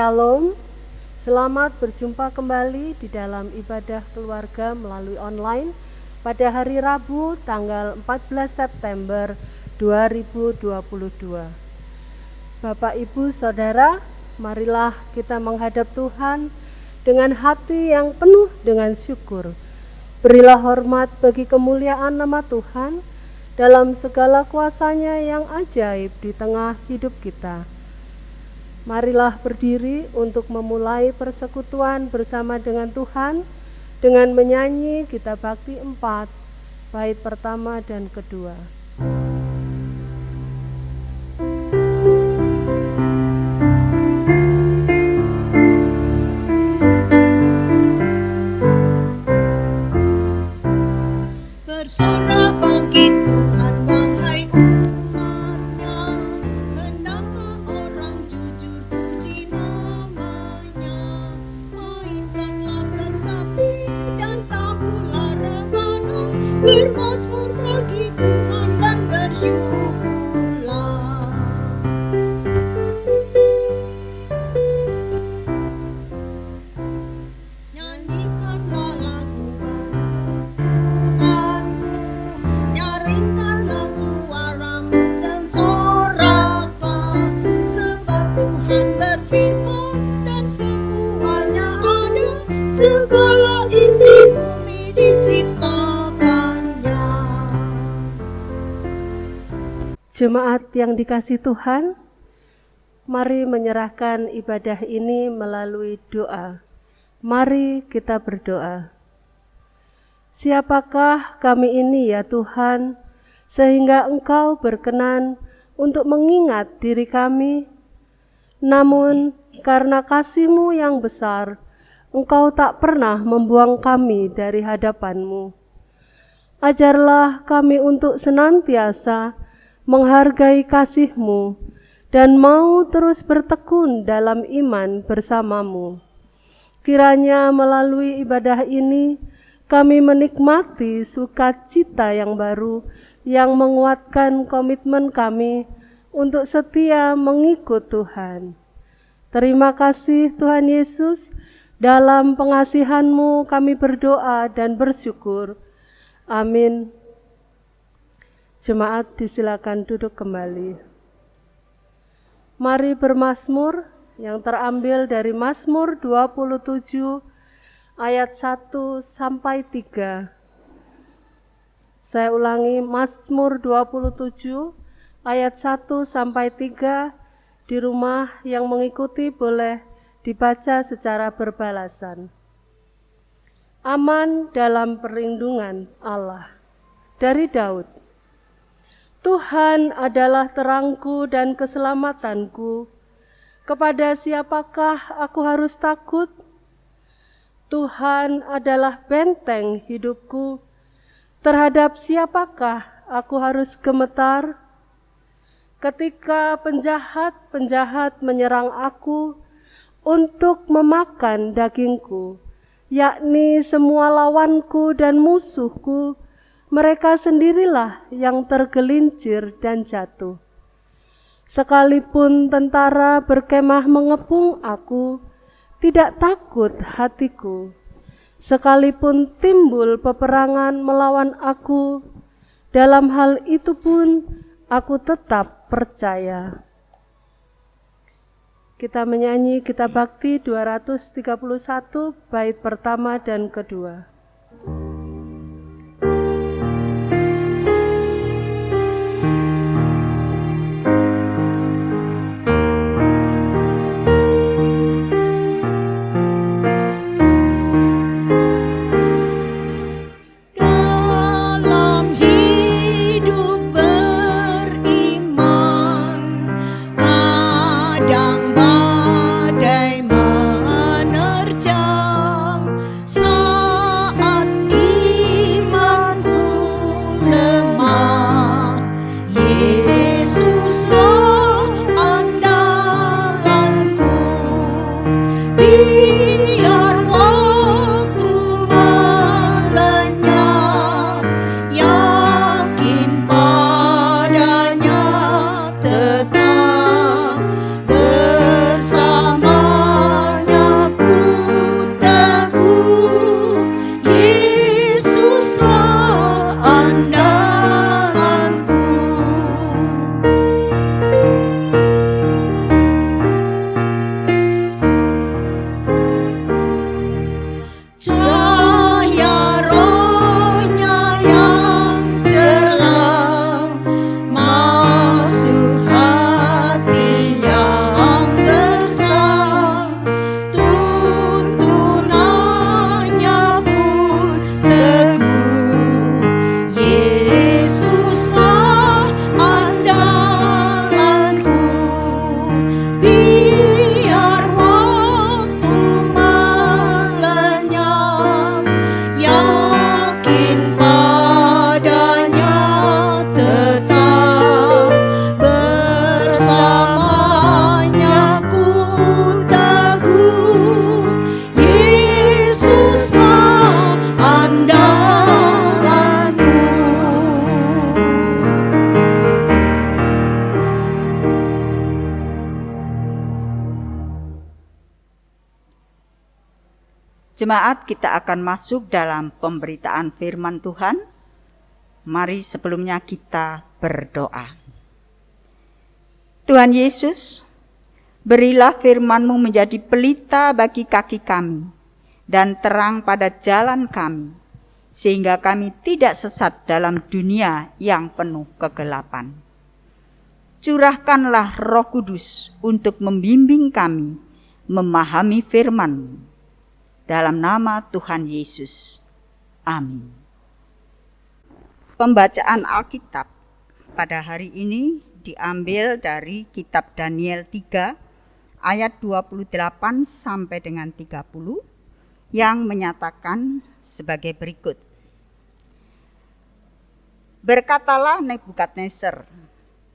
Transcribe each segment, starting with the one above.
Shalom, selamat berjumpa kembali di dalam ibadah keluarga melalui online pada hari Rabu tanggal 14 September 2022. Bapak, Ibu, Saudara, marilah kita menghadap Tuhan dengan hati yang penuh dengan syukur. Berilah hormat bagi kemuliaan nama Tuhan dalam segala kuasa-Nya yang ajaib di tengah hidup kita. Marilah berdiri untuk memulai persekutuan bersama dengan Tuhan dengan menyanyi Gita Bakti 4, bait pertama dan kedua. Bersorak bangkit Tuhan, wahai umatnya, hendaklah orang jujur puji namanya. Mainkanlah kecapi dan tabulah rebana, bermazmur bagi Tuhan dan bersyukurlah. Nyanyikanlah lagu nyaringkanlah suaramu dan soraklah, sebab Tuhan berfirman dan semuanya ada, segala isi bumi diciptakannya. Jemaat yang dikasihi Tuhan, mari menyerahkan ibadah ini melalui doa. Mari kita berdoa. Siapakah kami ini ya Tuhan, sehingga Engkau berkenan untuk mengingat diri kami? Namun karena kasih-Mu yang besar, Engkau tak pernah membuang kami dari hadapan-Mu. Ajarlah kami untuk senantiasa menghargai kasih-Mu dan mau terus bertekun dalam iman bersama-Mu. Kiranya melalui ibadah ini kami menikmati sukacita yang baru yang menguatkan komitmen kami untuk setia mengikut Tuhan. Terima kasih Tuhan Yesus, dalam pengasihan-Mu kami berdoa dan bersyukur. Amin. Jemaat disilakan duduk kembali. Mari bermazmur yang terambil dari Mazmur 27 ayat 1 sampai 3. Saya ulangi, Mazmur 27 ayat 1 sampai 3. Di rumah yang mengikuti boleh dibaca secara berbalasan. Aman dalam perlindungan Allah. Dari Daud. Tuhan adalah terangku dan keselamatanku. Kepada siapakah aku harus takut? Tuhan adalah benteng hidupku. Terhadap siapakah aku harus gemetar? Ketika penjahat-penjahat menyerang aku untuk memakan dagingku, yakni semua lawanku dan musuhku, mereka sendirilah yang tergelincir dan jatuh. Sekalipun tentara berkemah mengepung aku, tidak takut hatiku. Sekalipun timbul peperangan melawan aku, dalam hal itu pun aku tetap percaya. Kita menyanyi Gita Bakti 231 bait pertama dan kedua. Badai menerjang, Jemaat, kita akan masuk dalam pemberitaan firman Tuhan. Mari sebelumnya kita berdoa. Tuhan Yesus, berilah firman-Mu menjadi pelita bagi kaki kami dan terang pada jalan kami, sehingga kami tidak sesat dalam dunia yang penuh kegelapan. Curahkanlah Roh Kudus untuk membimbing kami memahami firman-Mu. Dalam nama Tuhan Yesus. Amin. Pembacaan Alkitab pada hari ini diambil dari kitab Daniel 3 ayat 28 sampai dengan 30 yang menyatakan sebagai berikut. Berkatalah Nebukadnezar,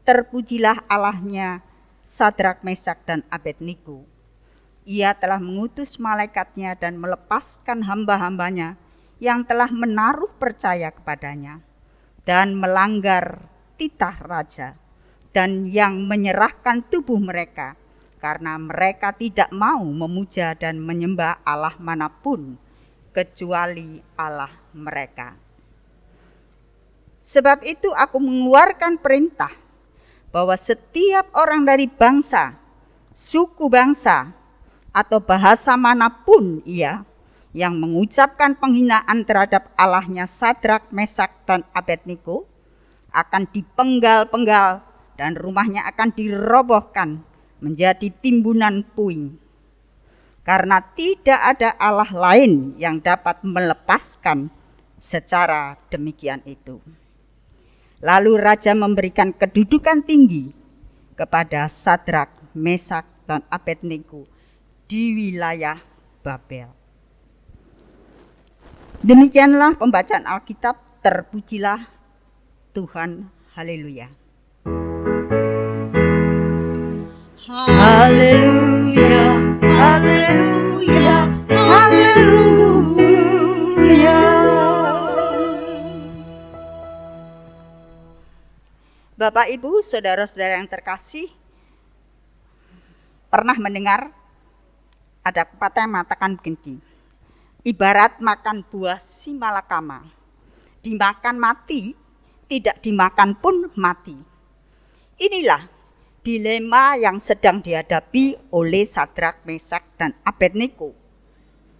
terpujilah Allahnya Sadrak, Mesak, dan Abednego. Ia telah mengutus malaikatnya dan melepaskan hamba-hambanya yang telah menaruh percaya kepadanya dan melanggar titah raja, dan yang menyerahkan tubuh mereka karena mereka tidak mau memuja dan menyembah Allah manapun kecuali Allah mereka. Sebab itu aku mengeluarkan perintah bahwa setiap orang dari bangsa, suku bangsa, atau bahasa manapun ia yang mengucapkan penghinaan terhadap Allahnya Sadrak, Mesak, dan Abednego akan dipenggal-penggal dan rumahnya akan dirobohkan menjadi timbunan puing. Karena tidak ada Allah lain yang dapat melepaskan secara demikian itu. Lalu raja memberikan kedudukan tinggi kepada Sadrak, Mesak, dan Abednego di wilayah Babel. Demikianlah pembacaan Alkitab. Terpujilah Tuhan. Haleluya. Haleluya, haleluya, haleluya. Bapak, Ibu, saudara-saudara yang terkasih, pernah mendengar ada pepatah yang mengatakan begini, ibarat makan buah simalakama, dimakan mati, tidak dimakan pun mati. Inilah dilema yang sedang dihadapi oleh Sadrak, Mesak, dan Abednego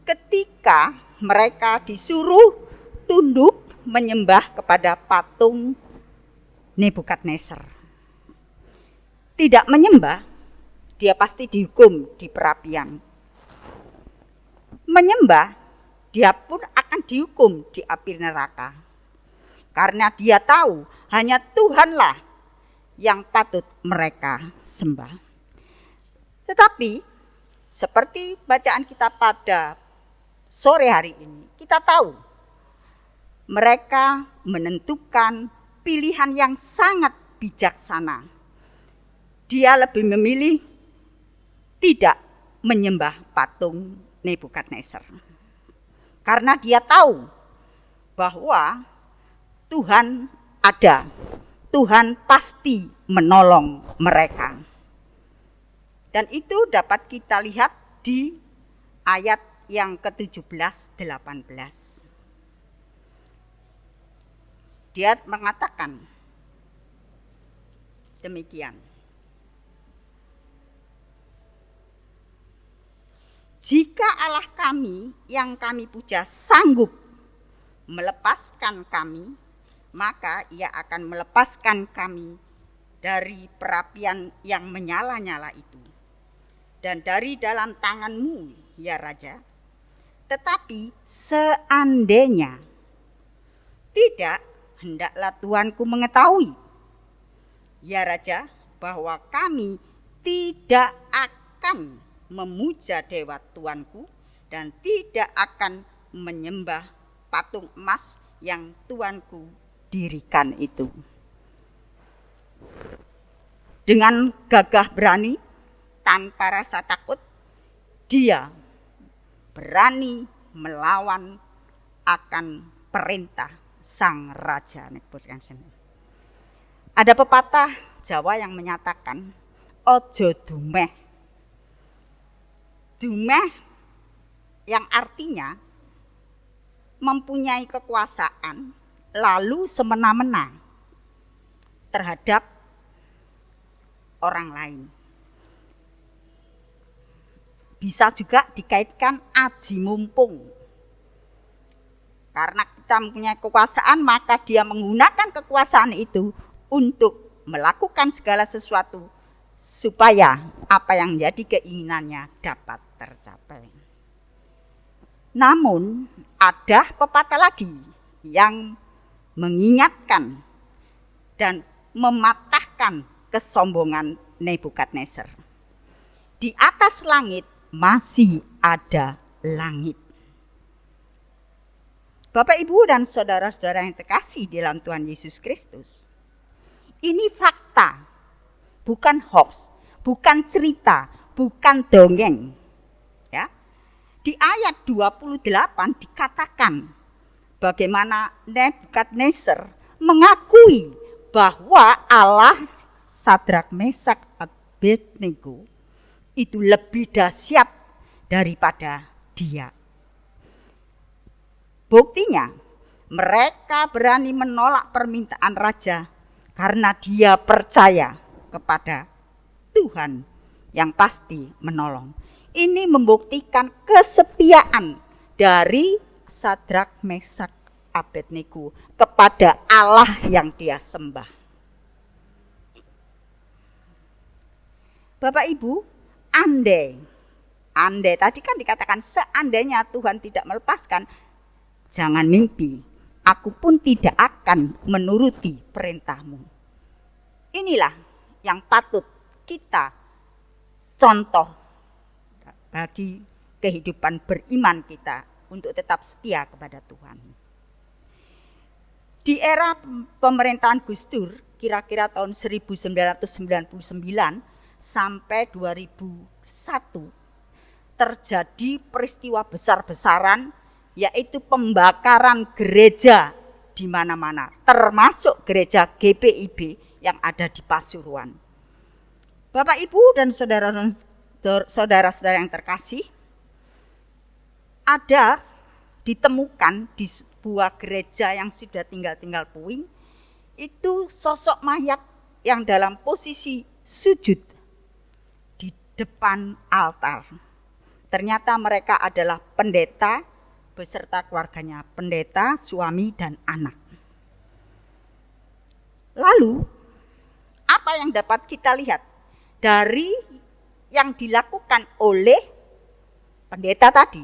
ketika mereka disuruh tunduk menyembah kepada patung Nebukadnezar. Tidak menyembah, dia pasti dihukum di perapian. Menyembah, dia pun akan dihukum di api neraka. Karena dia tahu hanya Tuhanlah yang patut mereka sembah. Tetapi seperti bacaan kita pada sore hari ini, kita tahu mereka menentukan pilihan yang sangat bijaksana. Dia lebih memilih tidak menyembah patung Nebukadnezar. Karena dia tahu bahwa Tuhan ada. Tuhan pasti menolong mereka. Dan itu dapat kita lihat di ayat yang ke-17-18. Dia mengatakan demikian. Jika Allah kami yang kami puja sanggup melepaskan kami, maka ia akan melepaskan kami dari perapian yang menyala-nyala itu dan dari dalam tanganmu, ya Raja. Tetapi seandainya tidak, hendaklah Tuanku mengetahui, ya Raja, bahwa kami tidak akan memuja dewa Tuanku dan tidak akan menyembah patung emas yang Tuanku dirikan itu. Dengan gagah berani, tanpa rasa takut, dia berani melawan akan perintah sang Raja Nebukadnezar. Ada pepatah Jawa yang menyatakan, ojo dumeh. Dumeh yang artinya mempunyai kekuasaan lalu semena-mena terhadap orang lain. Bisa juga dikaitkan aji mumpung. Karena kita mempunyai kekuasaan, maka dia menggunakan kekuasaan itu untuk melakukan segala sesuatu supaya apa yang menjadi keinginannya dapat tercapai. Namun ada pepatah lagi yang mengingatkan dan mematahkan kesombongan Nebukadnezar. Di atas langit masih ada langit. Bapak, Ibu, dan saudara-saudara yang terkasih di dalam Tuhan Yesus Kristus, ini fakta, bukan hoax, bukan cerita, bukan dongeng. Ya. Di ayat 28 dikatakan bagaimana Nebukadnezar mengakui bahwa Allah Sadrak, Mesak, Abednego itu lebih dahsyat daripada dia. Buktinya, mereka berani menolak permintaan raja karena dia percaya kepada Tuhan yang pasti menolong. Ini membuktikan kesetiaan dari Sadrak, Mesak, Abednego kepada Allah yang dia sembah. Bapak, Ibu, andai tadi kan dikatakan seandainya Tuhan tidak melepaskan, jangan mimpi, aku pun tidak akan menuruti perintahmu. Inilah yang patut kita contoh bagi kehidupan beriman kita untuk tetap setia kepada Tuhan. Di era pemerintahan Gus Dur, kira-kira tahun 1999 sampai 2001, terjadi peristiwa besar-besaran, yaitu pembakaran gereja di mana-mana, termasuk gereja GPIB yang ada di Pasuruan. Bapak, Ibu, dan saudara-saudara yang terkasih, ada ditemukan di sebuah gereja yang sudah tinggal puing, itu sosok mayat yang dalam posisi sujud di depan altar. Ternyata mereka adalah pendeta beserta keluarganya, pendeta, suami, dan anak. Lalu, apa yang dapat kita lihat dari yang dilakukan oleh pendeta tadi?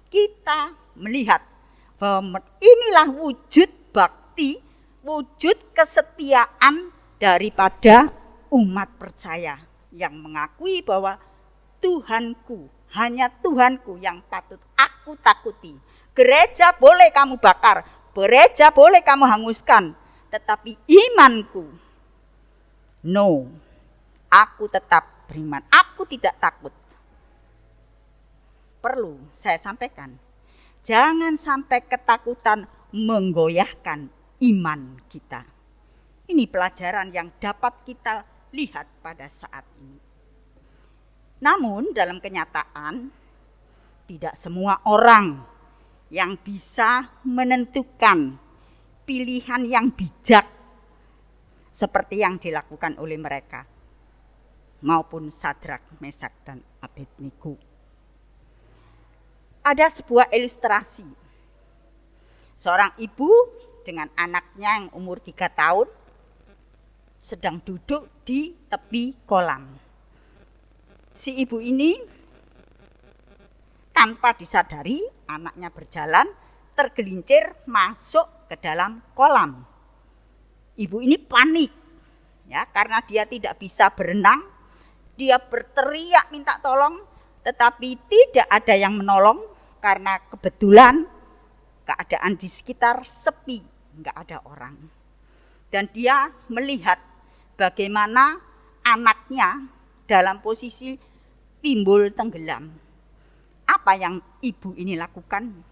Kita melihat bahwa inilah wujud bakti, wujud kesetiaan daripada umat percaya yang mengakui bahwa Tuhanku, hanya Tuhanku yang patut aku takuti. Gereja boleh kamu bakar, gereja boleh kamu hanguskan, tetapi imanku, no, aku tetap beriman, aku tidak takut. Perlu saya sampaikan, jangan sampai ketakutan menggoyahkan iman kita. Ini pelajaran yang dapat kita lihat pada saat ini. Namun dalam kenyataan, tidak semua orang yang bisa menentukan pilihan yang bijak seperti yang dilakukan oleh mereka, maupun Sadrak, Mesak, dan Abednego. Ada sebuah ilustrasi. Seorang ibu dengan anaknya yang umur 3 tahun sedang duduk di tepi kolam. Si ibu ini tanpa disadari anaknya berjalan tergelincir masuk ke dalam kolam. Ibu ini panik ya, karena dia tidak bisa berenang. Dia berteriak minta tolong, tetapi tidak ada yang menolong karena kebetulan keadaan di sekitar sepi, enggak ada orang. Dan dia melihat bagaimana anaknya dalam posisi timbul tenggelam. Apa yang ibu ini lakukan?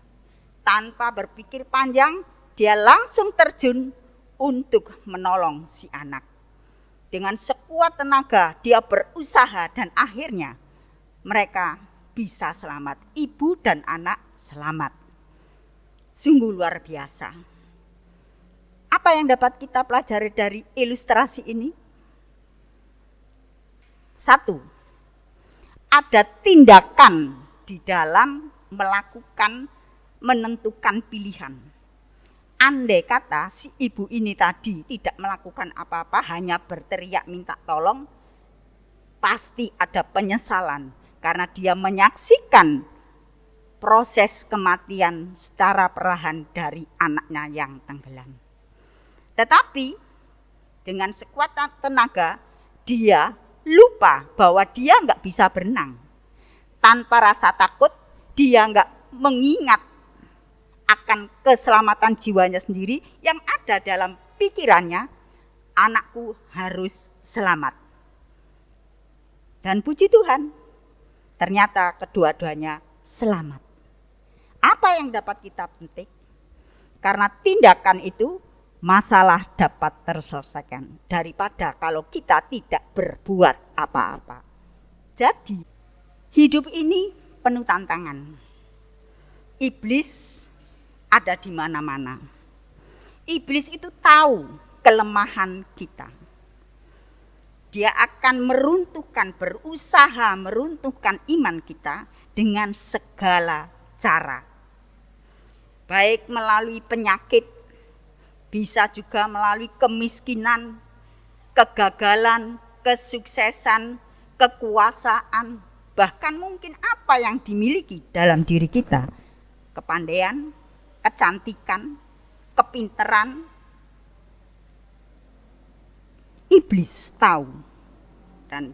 Tanpa berpikir panjang, dia langsung terjun untuk menolong si anak. Dengan sekuat tenaga dia berusaha dan akhirnya mereka bisa selamat. Ibu dan anak selamat. Sungguh luar biasa. Apa yang dapat kita pelajari dari ilustrasi ini? 1. Ada tindakan di dalam menentukan pilihan. Andai kata si ibu ini tadi tidak melakukan apa-apa, hanya berteriak minta tolong, pasti ada penyesalan karena dia menyaksikan proses kematian secara perlahan dari anaknya yang tenggelam. Tetapi dengan sekuat tenaga dia lupa bahwa dia nggak bisa berenang. Tanpa rasa takut dia nggak mengingat akan keselamatan jiwanya sendiri, yang ada dalam pikirannya, anakku harus selamat. Dan puji Tuhan, ternyata kedua-duanya selamat. Apa yang dapat kita petik? Karena tindakan itu masalah dapat terselesaikan daripada kalau kita tidak berbuat apa-apa. Jadi hidup ini penuh tantangan. Iblis ada di mana-mana. Iblis itu tahu kelemahan kita. Dia akan berusaha meruntuhkan iman kita dengan segala cara. Baik melalui penyakit, bisa juga melalui kemiskinan, kegagalan, kesuksesan, kekuasaan, bahkan mungkin apa yang dimiliki dalam diri kita. Kepandaian, kecantikan, kepinteran. Iblis tahu, dan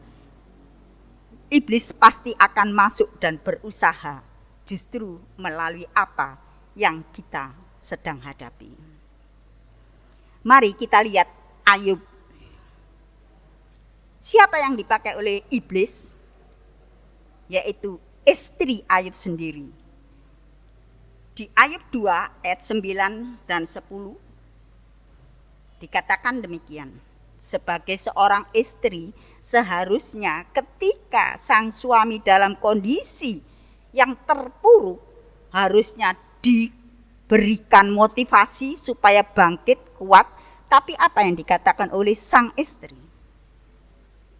iblis pasti akan masuk dan berusaha justru melalui apa yang kita sedang hadapi. Mari kita lihat Ayub. Siapa yang dipakai oleh iblis? Yaitu istri Ayub sendiri. Di Ayub 2 ayat 9 dan 10 dikatakan demikian. Sebagai seorang istri seharusnya ketika sang suami dalam kondisi yang terpuruk harusnya diberikan motivasi supaya bangkit kuat. Tapi apa yang dikatakan oleh sang istri?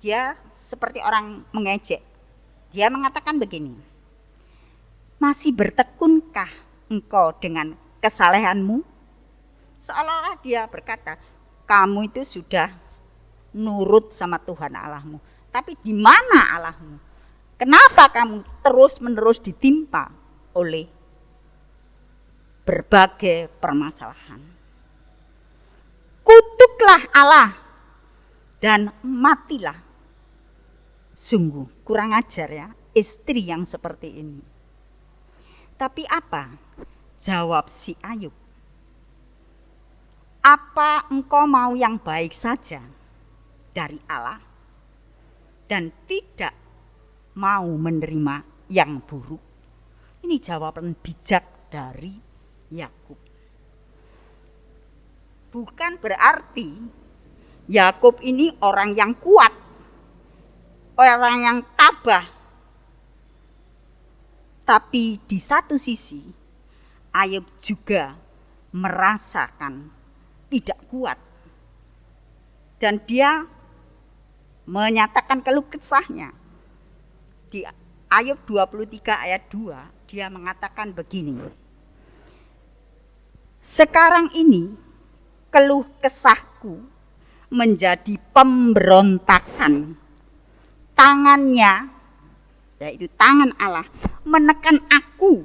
Dia seperti orang mengejek. Dia mengatakan begini, masih bertekunkah engkau dengan kesalehanmu? Seolah-olah dia berkata, kamu itu sudah nurut sama Tuhan Allahmu. Tapi di mana Allahmu? Kenapa kamu terus-menerus ditimpa oleh berbagai permasalahan? Kutuklah Allah dan matilah. Sungguh kurang ajar ya, istri yang seperti ini. Tapi apa jawab si Ayub? Apa engkau mau yang baik saja dari Allah dan tidak mau menerima yang buruk? Ini jawaban bijak dari Yakub. Bukan berarti Yakub ini orang yang kuat, orang yang tabah. Tapi di satu sisi, Ayub juga merasakan tidak kuat. Dan dia menyatakan keluh kesahnya. Di Ayub 23 ayat 2, dia mengatakan begini. Sekarang ini keluh kesahku menjadi pemberontakan. Tangannya, yaitu tangan Allah, menekan aku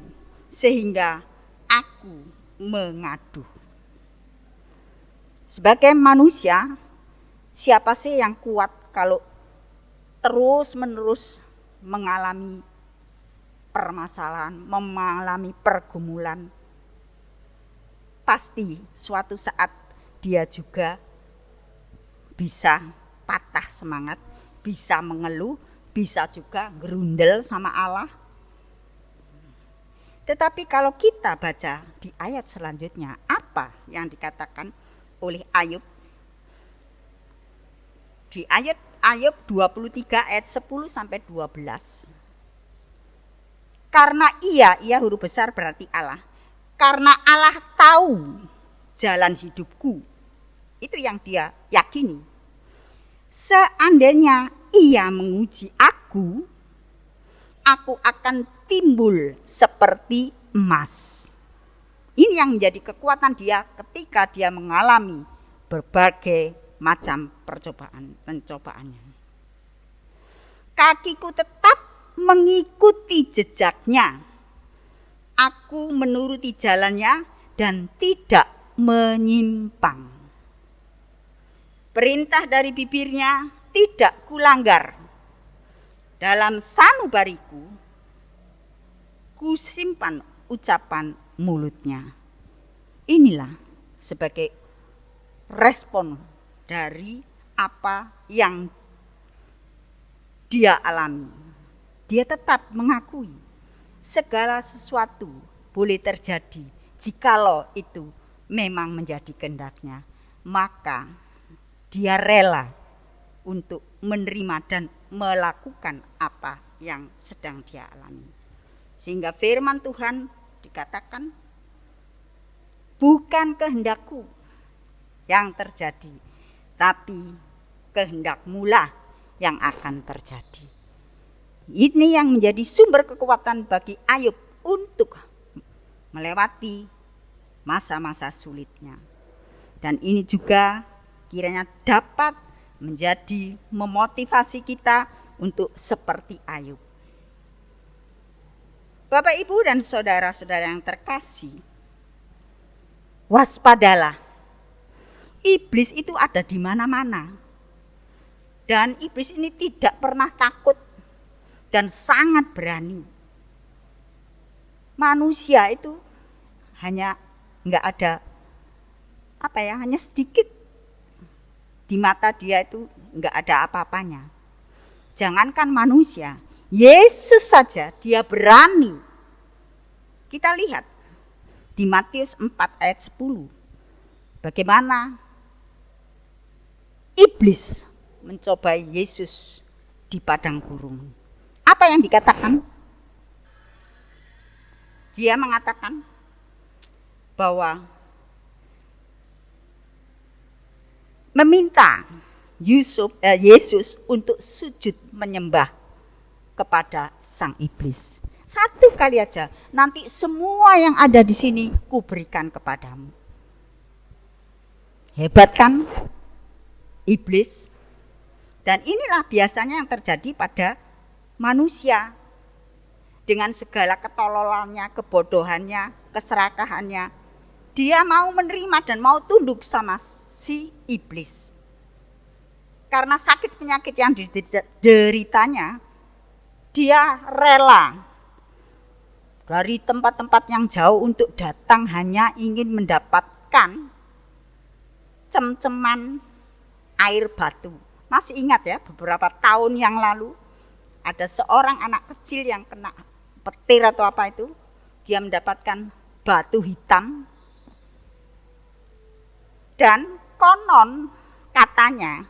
sehingga aku mengadu. Sebagai manusia, siapa sih yang kuat kalau terus-menerus mengalami permasalahan, mengalami pergumulan? Pasti suatu saat dia juga bisa patah semangat, bisa mengeluh, bisa juga gerundel sama Allah. Tetapi kalau kita baca di ayat selanjutnya, apa yang dikatakan oleh Ayub? Di ayat Ayub 23 ayat 10 sampai 12. Karena ia huruf besar berarti Allah. Karena Allah tahu jalan hidupku. Itu yang dia yakini. Seandainya ia menguji aku akan timbul seperti emas. Ini yang menjadi kekuatan dia ketika dia mengalami berbagai macam pencobaannya. Kakiku tetap mengikuti jejaknya. Aku menuruti jalannya dan tidak menyimpang. Perintah dari bibirnya tidak kulanggar. Dalam sanubariku kusimpan ucapan mulutnya. Inilah sebagai respon dari apa yang dia alami. Dia tetap mengakui segala sesuatu boleh terjadi jikalau itu memang menjadi kehendaknya. Maka dia rela untuk menerima dan melakukan apa yang sedang dia alami. Sehingga firman Tuhan dikatakan, bukan kehendakku yang terjadi, tapi kehendak-Mu-lah yang akan terjadi. Ini yang menjadi sumber kekuatan bagi Ayub untuk melewati masa-masa sulitnya. Dan ini juga kiranya dapat menjadi memotivasi kita untuk seperti Ayub. Bapak, Ibu, dan saudara-saudara yang terkasih, waspadalah. Iblis itu ada di mana-mana. Dan iblis ini tidak pernah takut dan sangat berani. Manusia itu hanya hanya sedikit. Di mata dia itu enggak ada apa-apanya. Jangankan manusia, Yesus saja dia berani. Kita lihat di Matius 4 ayat 10. Bagaimana iblis mencobai Yesus di padang gurun. Apa yang dikatakan? Dia mengatakan bahwa meminta Yesus untuk sujud menyembah kepada sang iblis. Satu kali aja, nanti semua yang ada di sini kuberikan kepadamu. Hebat kan iblis? Dan inilah biasanya yang terjadi pada manusia. Dengan segala ketololannya, kebodohannya, keserakahannya, dia mau menerima dan mau tunduk sama si iblis. Karena sakit penyakit yang dideritanya, dia rela dari tempat-tempat yang jauh untuk datang hanya ingin mendapatkan cem-ceman air batu. Masih ingat ya, beberapa tahun yang lalu ada seorang anak kecil yang kena petir atau apa itu, dia mendapatkan batu hitam. Dan konon katanya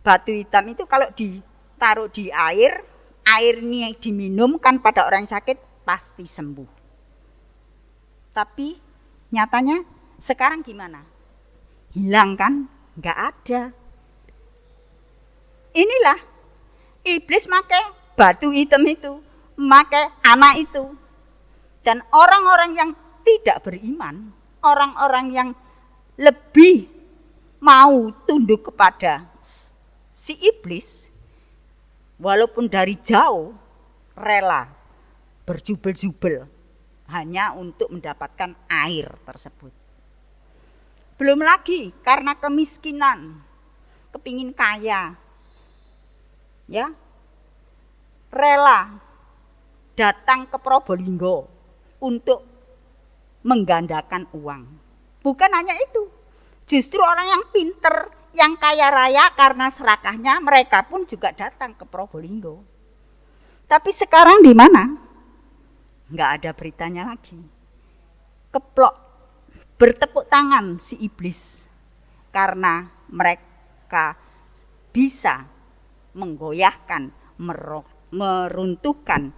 batu hitam itu kalau ditaruh di air ini diminumkan pada orang yang sakit pasti sembuh. Tapi nyatanya sekarang gimana? Hilang kan? Enggak ada. Inilah iblis pakai batu hitam itu, pakai anak itu. Dan orang-orang yang tidak beriman, orang-orang yang lebih mau tunduk kepada si iblis, walaupun dari jauh rela berjubel-jubel hanya untuk mendapatkan air tersebut. Belum lagi karena kemiskinan, kepingin kaya, ya, rela datang ke Probolinggo untuk menggandakan uang. Bukan hanya itu, justru orang yang pinter, yang kaya raya karena serakahnya, mereka pun juga datang ke Probolinggo. Tapi sekarang di mana? Enggak ada beritanya lagi. Keplok, bertepuk tangan si iblis karena mereka bisa menggoyahkan, meruntuhkan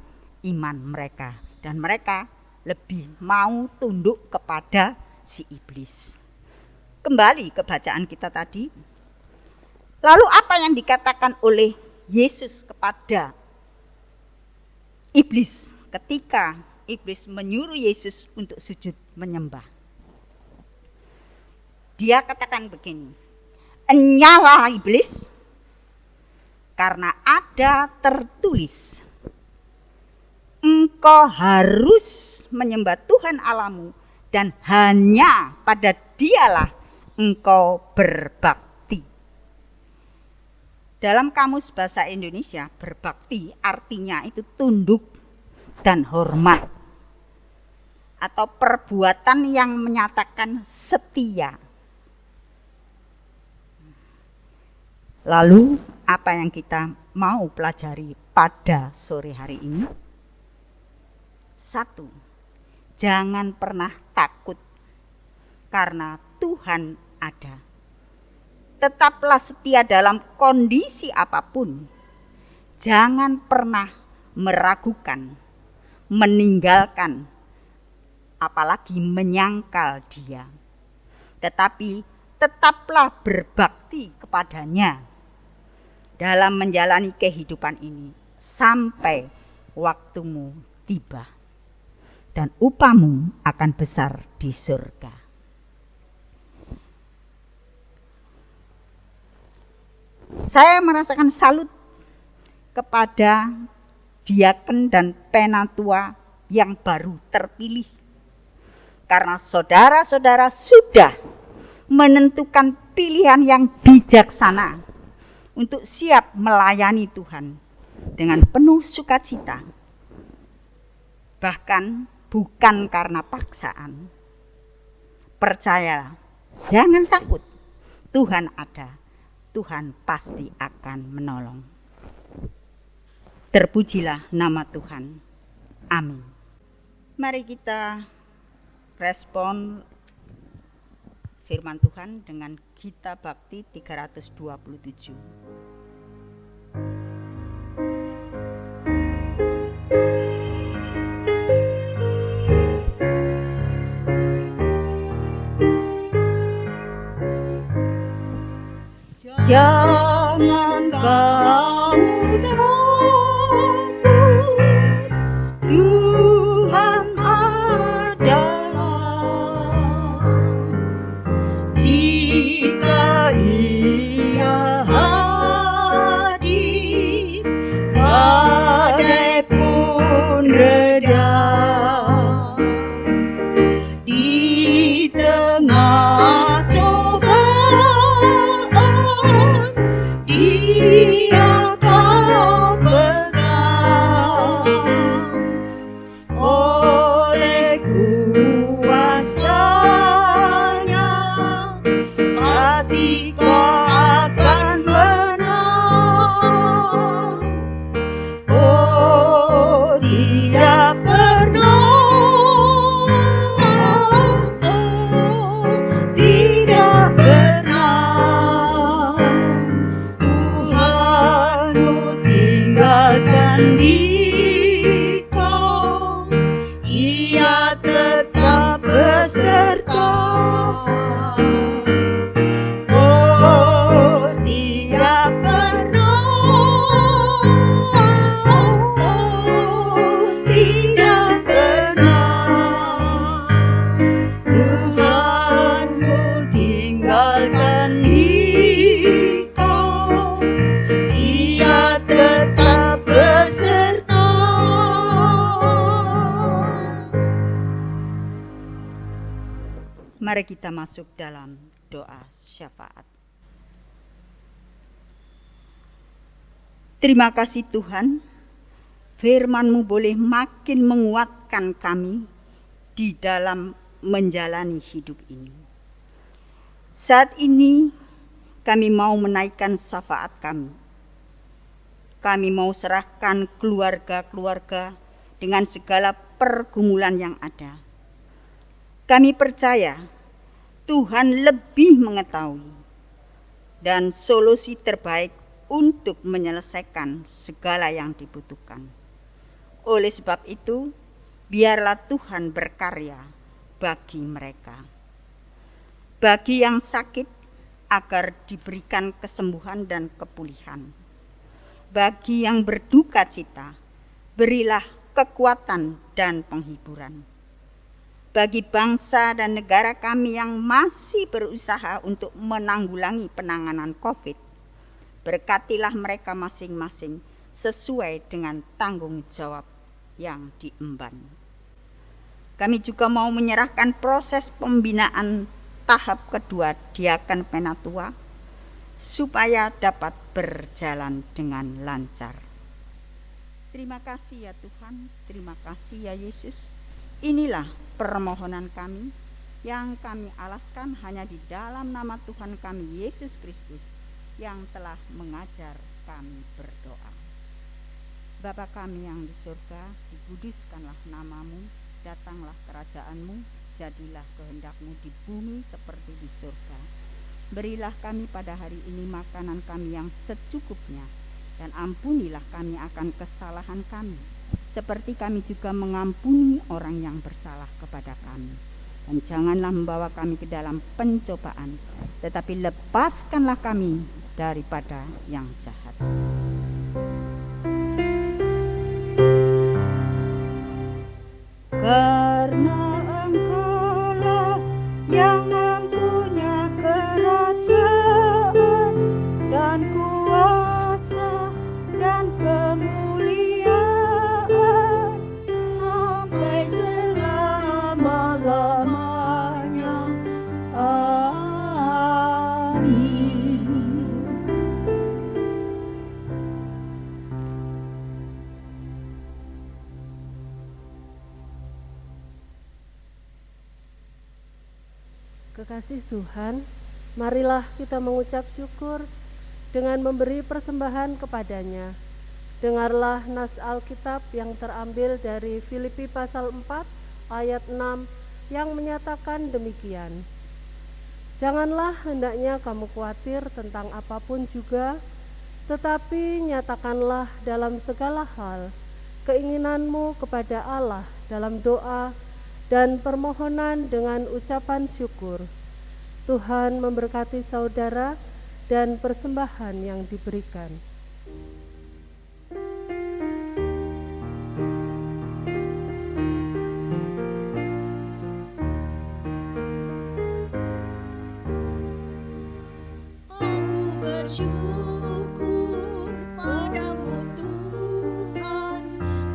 iman mereka dan mereka lebih mau tunduk kepada si iblis. Kembali ke bacaan kita tadi. Lalu apa yang dikatakan oleh Yesus kepada iblis ketika iblis menyuruh Yesus untuk sujud menyembah? Dia katakan begini, "Enyalah iblis, karena ada tertulis, engkau harus menyembah Tuhan Allahmu dan hanya pada Dialah engkau berbakti." Dalam kamus bahasa Indonesia, berbakti artinya itu tunduk dan hormat, atau perbuatan yang menyatakan setia. Lalu apa yang kita mau pelajari pada sore hari ini? 1. Jangan pernah takut karena Tuhan ada. Tetaplah setia dalam kondisi apapun. Jangan pernah meragukan, meninggalkan, apalagi menyangkal Dia. Tetapi tetaplah berbakti kepadanya dalam menjalani kehidupan ini sampai waktumu tiba, dan upahmu akan besar di surga. Saya merasakan salut kepada diaken dan penatua yang baru terpilih, karena saudara-saudara sudah menentukan pilihan yang bijaksana untuk siap melayani Tuhan dengan penuh sukacita, bahkan bukan karena paksaan. Percayalah, jangan takut, Tuhan ada, Tuhan pasti akan menolong. Terpujilah nama Tuhan. Amin. Mari kita respon firman Tuhan dengan Gita Bakti 327. Jangan kamu takut, Tuhan adalah. Jika Ia hadir, badai pun reda. Di tengah cobaan, Dia kau pegang. Oleh kuasa-Nya pasti kau akan menang. Oh, tidak pernah, oh, tidak pernah Tuhanmu tinggalkan dikau. Ia tetap beserta. Oh, tidak pernah, oh, tidak pernah Tuhanmu tinggalkan dikau. Ia tetap beserta. Mari kita masuk dalam doa syafaat. Terima kasih Tuhan, firman-Mu boleh makin menguatkan kami di dalam menjalani hidup ini. Saat ini kami mau menaikkan syafaat kami. Kami mau serahkan keluarga-keluarga dengan segala pergumulan yang ada. Kami percaya Tuhan lebih mengetahui dan solusi terbaik untuk menyelesaikan segala yang dibutuhkan. Oleh sebab itu, Biarlah Tuhan berkarya bagi mereka. Bagi yang sakit, agar diberikan kesembuhan dan kepulihan. Bagi yang berduka cita, berilah kekuatan dan penghiburan. Bagi bangsa dan negara kami yang masih berusaha untuk menanggulangi penanganan COVID, berkatilah mereka masing-masing sesuai dengan tanggung jawab yang diemban. Kami juga mau menyerahkan proses pembinaan tahap kedua Diaken Penatua supaya dapat berjalan dengan lancar. Terima kasih ya Tuhan, terima kasih ya Yesus. Inilah permohonan kami yang kami alaskan hanya di dalam nama Tuhan kami Yesus Kristus yang telah mengajar kami berdoa. Bapa kami yang di surga, dikuduskanlah namamu, datanglah kerajaanmu, jadilah kehendak-Mu di bumi seperti di surga. Berilah kami pada hari ini makanan kami yang secukupnya, dan ampunilah kami akan kesalahan kami, seperti kami juga mengampuni orang yang bersalah kepada kami. Dan janganlah membawa kami ke dalam pencobaan, tetapi lepaskanlah kami daripada yang jahat. Karena Engkaulah yang mempunyai kerajaan dan kuasa dan kemuliaan sampai selama-lamanya. Amin. Kekasih Tuhan, marilah kita mengucap syukur dengan memberi persembahan kepadanya. Dengarlah nas Alkitab yang terambil dari Filipi pasal 4 ayat 6 yang menyatakan demikian. Janganlah hendaknya kamu khawatir tentang apapun juga, tetapi nyatakanlah dalam segala hal keinginanmu kepada Allah dalam doa dan permohonan dengan ucapan syukur. Tuhan memberkati saudara dan persembahan yang diberikan. Aku bersyukur padamu Tuhan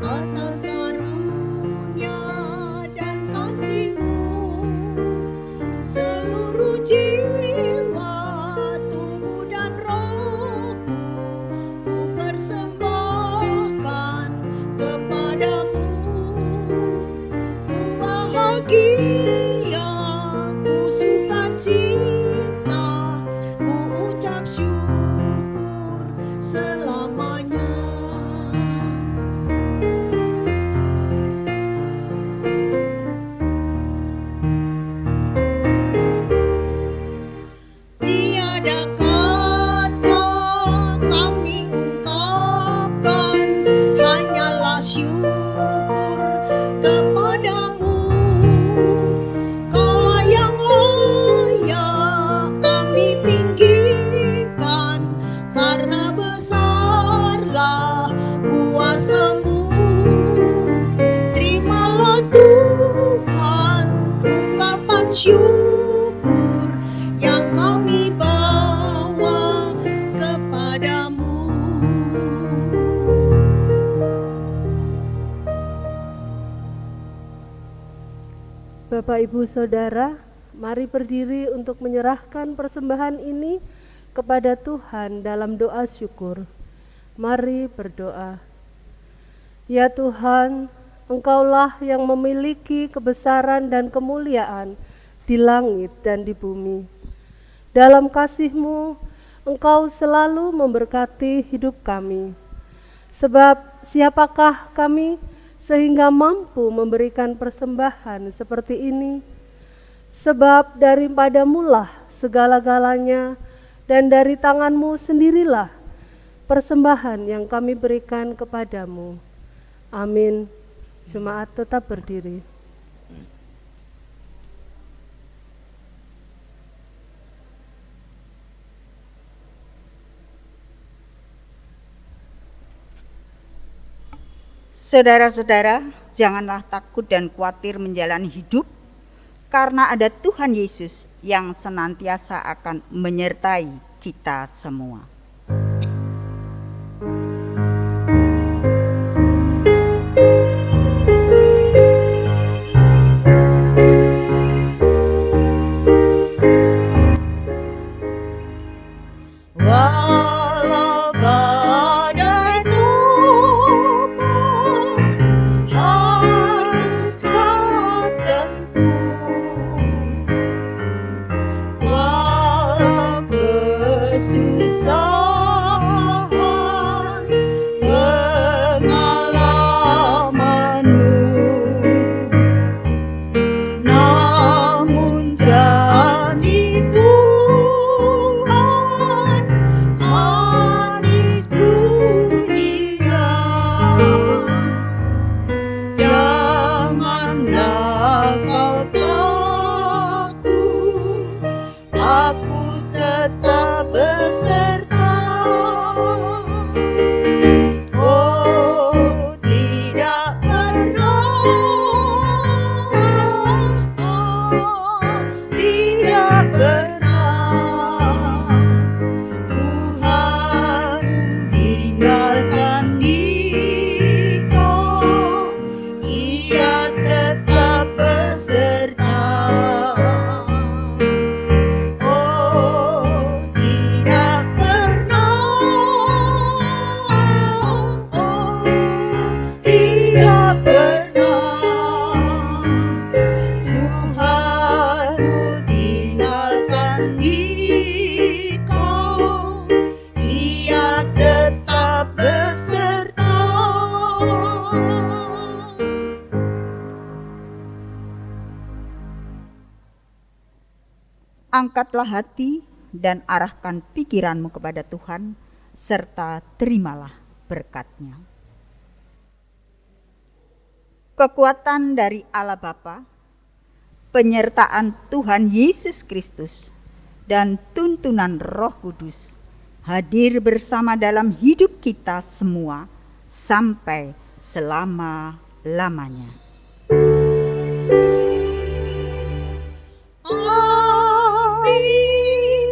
atas karunia dan kasih-Mu. Seluruh jiwa, tubuh dan rohku ku persembahkan kepadamu. Ku bahagia, ku sukacita, ku ucap syukur selamanya. Tiada kata kami ungkapkan, hanyalah syukur kepadamu. Kaulah yang layak kami tinggikan, karena besarlah kuasa-Mu. Terimalah Tuhan ungkapan syukur yang kami bawa kepadamu. Bapak, Ibu, Saudara, mari berdiri untuk menyerahkan persembahan ini kepada Tuhan dalam doa syukur. Mari berdoa. Ya Tuhan, Engkaulah yang memiliki kebesaran dan kemuliaan di langit dan di bumi. Dalam kasih-Mu, Engkau selalu memberkati hidup kami. Sebab siapakah kami sehingga mampu memberikan persembahan seperti ini? Sebab daripadamu-lah segala-galanya, dan dari tangan-Mu sendirilah persembahan yang kami berikan kepadamu. Amin. Jemaat tetap berdiri. Saudara-saudara, janganlah takut dan khawatir menjalani hidup, karena ada Tuhan Yesus yang senantiasa akan menyertai kita semua. Walau badai topan harus kau tempuh, walau kesusahan pengalamanmu, namun janji Tuhan manis bunyinya. Janganlah kau takut, aku tetap beserta. Oh, tidak pernah, tidak pernah Tuhan tinggalkan engkau, Ia tetap beserta. Oh, tidak pernah, tidak pernah Tuhanmu tinggalkan engkau, Ia tetap beserta. Angkatlah hati dan arahkan pikiranmu kepada Tuhan, serta terimalah berkat-Nya. Kekuatan dari Allah Bapa, penyertaan Tuhan Yesus Kristus, dan tuntunan Roh Kudus hadir bersama dalam hidup kita semua sampai selama-lamanya. Amin,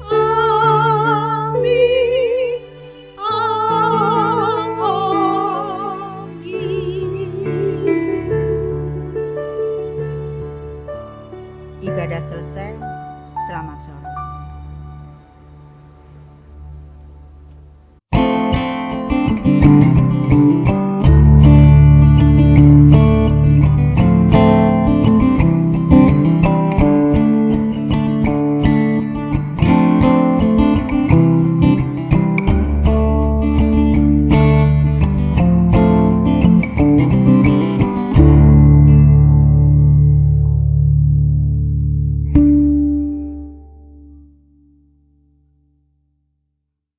amin, amin. Ibadah selesai, selamat sore.